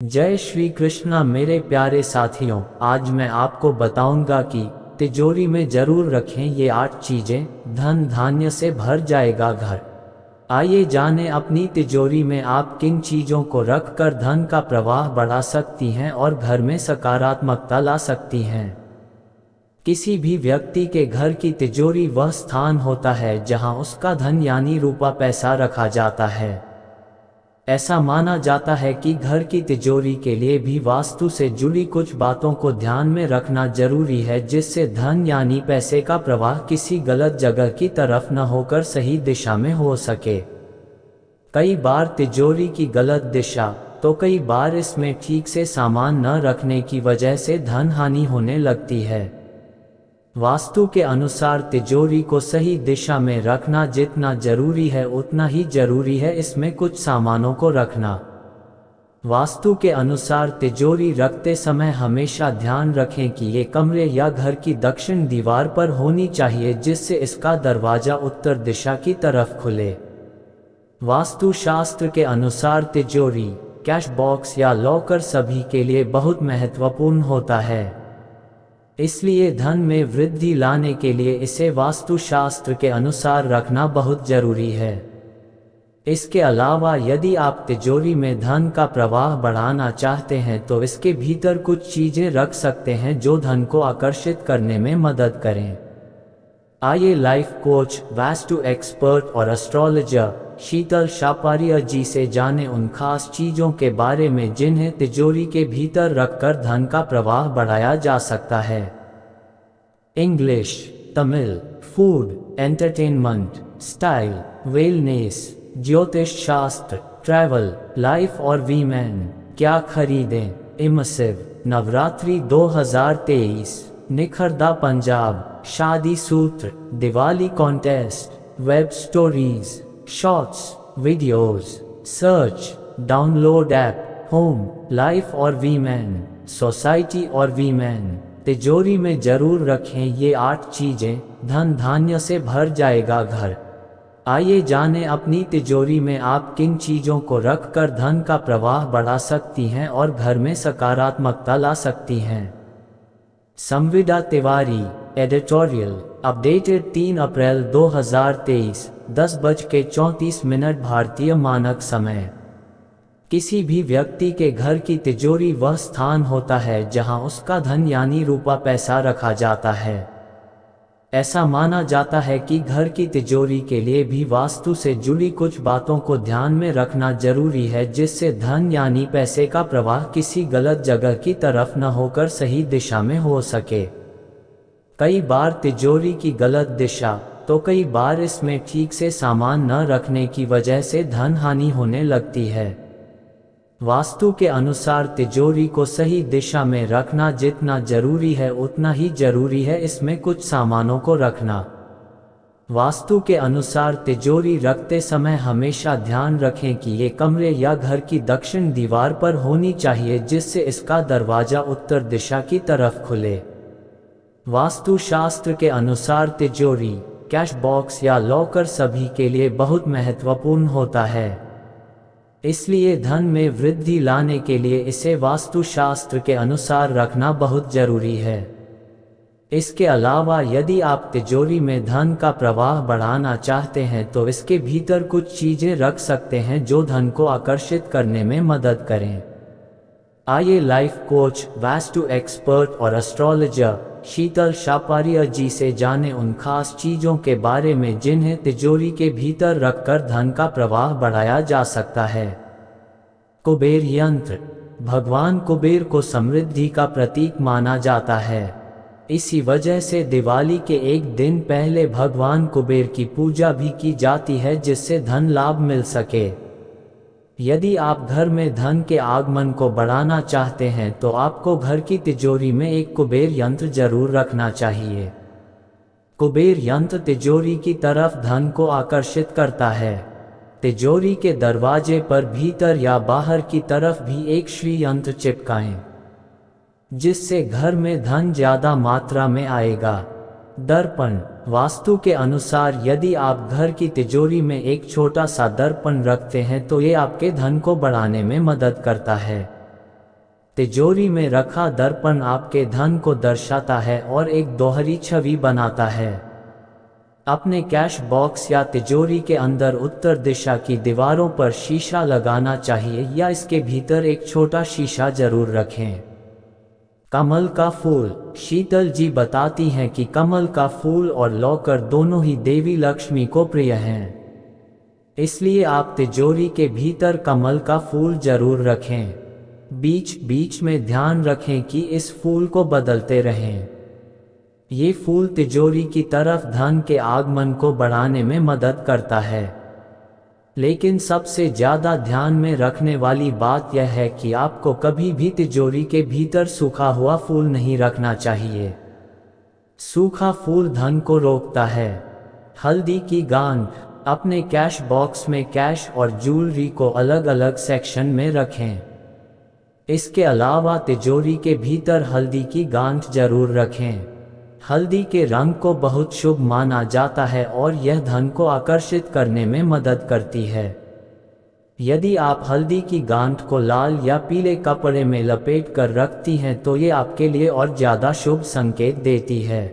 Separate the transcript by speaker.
Speaker 1: जय श्री कृष्णा मेरे प्यारे साथियों, आज मैं आपको बताऊंगा कि तिजोरी में जरूर रखें ये 8 चीजें, धन धान्य से भर जाएगा घर। आइए जानें अपनी तिजोरी में आप किन चीजों को रखकर धन का प्रवाह बढ़ा सकती हैं और घर में सकारात्मकता ला सकती हैं। किसी भी व्यक्ति के घर की तिजोरी वह स्थान होता है जहां उसका धन यानी रुपया पैसा रखा जाता है। ऐसा माना जाता है कि घर की तिजोरी के लिए भी वास्तु से जुड़ी कुछ बातों को ध्यान में रखना जरूरी है, जिससे धन यानी पैसे का प्रवाह किसी गलत जगह की तरफ न होकर सही दिशा में हो सके। कई बार तिजोरी की गलत दिशा तो कई बार इसमें ठीक से सामान न रखने की वजह से धन हानि होने लगती है। वास्तु के अनुसार तिजोरी को सही दिशा में रखना जितना जरूरी है उतना ही जरूरी है इसमें कुछ सामानों को रखना। वास्तु के अनुसार तिजोरी रखते समय हमेशा ध्यान रखें कि ये कमरे या घर की दक्षिण दीवार पर होनी चाहिए, जिससे इसका दरवाजा उत्तर दिशा की तरफ खुले। वास्तु शास्त्र के अनुसार तिजोरी, कैश बॉक्स या लॉकर सभी के लिए बहुत महत्वपूर्ण होता है, इसलिए धन में वृद्धि लाने के लिए इसे वास्तु शास्त्र के अनुसार रखना बहुत जरूरी है। इसके अलावा यदि आप तिजोरी में धन का प्रवाह बढ़ाना चाहते हैं तो इसके भीतर कुछ चीजें रख सकते हैं जो धन को आकर्षित करने में मदद करें। आइए लाइफ कोच, वास्तु एक्सपर्ट और एस्ट्रोलॉजर शीतल शापारिया जी से जानें उन खास चीजों के बारे में जिन्हें तिजोरी के भीतर रखकर धन का प्रवाह बढ़ाया जा सकता है। English, Tamil, food, entertainment, style, wellness, ज्योतिष शास्त्र, ट्रैवल, लाइफ और वीमेन। क्या खरीदें? इमर्सिव, नवरात्रि 2023, निखरदा पंजाब, शादी सूत्र, Diwali contest, web stories, shorts, videos, search, download app, home, life और वीमेन, सोसाइटी और वीमेन। तिजोरी में जरूर रखें ये 8 चीजें, धन धान्य से भर जाएगा घर। आइए जानें अपनी तिजोरी में आप किन चीजों को रखकर धन का प्रवाह बढ़ा सकती हैं और घर में सकारात्मकता ला सकती हैं। संविदा तिवारी, एडिटोरियल, अपडेटेड 3 अप्रैल 2023, 10:34 भारतीय मानक समय। किसी भी व्यक्ति के घर की तिजोरी वह स्थान होता है जहां उसका धन यानी रुपया पैसा रखा जाता है। ऐसा माना जाता है कि घर की तिजोरी के लिए भी वास्तु से जुड़ी कुछ बातों को ध्यान में रखना जरूरी है, जिससे धन यानी पैसे का प्रवाह किसी गलत जगह की तरफ न होकर सही दिशा में हो सके। कई बार तिजोरी की गलत दिशा तो कई बार इसमें ठीक से सामान न रखने की वजह से धन हानि होने लगती है। वास्तु के अनुसार तिजोरी को सही दिशा में रखना जितना जरूरी है उतना ही जरूरी है इसमें कुछ सामानों को रखना। वास्तु के अनुसार तिजोरी रखते समय हमेशा ध्यान रखें कि ये कमरे या घर की दक्षिण दीवार पर होनी चाहिए, जिससे इसका दरवाजा उत्तर दिशा की तरफ खुले। वास्तु शास्त्र के अनुसार तिजोरी, कैश बॉक्स या लॉकर सभी के लिए बहुत महत्वपूर्ण होता है, इसलिए धन में वृद्धि लाने के लिए इसे वास्तु शास्त्र के अनुसार रखना बहुत जरूरी है। इसके अलावा यदि आप तिजोरी में धन का प्रवाह बढ़ाना चाहते हैं तो इसके भीतर कुछ चीजें रख सकते हैं जो धन को आकर्षित करने में मदद करें। आइए लाइफ कोच, वास्तु एक्सपर्ट और एस्ट्रोलॉजर शीतल शापारिया जी से जानें उन खास चीजों के बारे में जिन्हें तिजोरी के भीतर रखकर धन का प्रवाह बढ़ाया जा सकता है। कुबेर यंत्र, भगवान कुबेर को समृद्धि का प्रतीक माना जाता है। इसी वजह से दिवाली के एक दिन पहले भगवान कुबेर की पूजा भी की जाती है, जिससे धन लाभ मिल सके। यदि आप घर में धन के आगमन को बढ़ाना चाहते हैं तो आपको घर की तिजोरी में एक कुबेर यंत्र जरूर रखना चाहिए। कुबेर यंत्र तिजोरी की तरफ धन को आकर्षित करता है। तिजोरी के दरवाजे पर भीतर या बाहर की तरफ भी एक श्री यंत्र चिपकाएं, जिससे घर में धन ज्यादा मात्रा में आएगा। दर्पण, वास्तु के अनुसार यदि आप घर की तिजोरी में एक छोटा सा दर्पण रखते हैं तो ये आपके धन को बढ़ाने में मदद करता है। तिजोरी में रखा दर्पण आपके धन को दर्शाता है और एक दोहरी छवि बनाता है। अपने कैश बॉक्स या तिजोरी के अंदर उत्तर दिशा की दीवारों पर शीशा लगाना चाहिए या इसके भीतर एक छोटा शीशा जरूर रखें। कमल का फूल। शीतल जी बताती हैं कि कमल का फूल और लॉकर दोनों ही देवी लक्ष्मी को प्रिय हैं। इसलिए आप तिजोरी के भीतर कमल का फूल जरूर रखें। बीच बीच में ध्यान रखें कि इस फूल को बदलते रहें। ये फूल तिजोरी की तरफ धन के आगमन को बढ़ाने में मदद करता है। लेकिन सबसे ज़्यादा ध्यान में रखने वाली बात यह है कि आपको कभी भी तिजोरी के भीतर सूखा हुआ फूल नहीं रखना चाहिए। सूखा फूल धन को रोकता है। हल्दी की गांठ। अपने कैश बॉक्स में कैश और ज्वेलरी को अलग अलग सेक्शन में रखें। इसके अलावा तिजोरी के भीतर हल्दी की गांठ जरूर रखें। हल्दी के रंग को बहुत शुभ माना जाता है और यह धन को आकर्षित करने में मदद करती है। यदि आप हल्दी की गांठ को लाल या पीले कपड़े में लपेट कर रखती हैं तो ये आपके लिए और ज़्यादा शुभ संकेत देती है।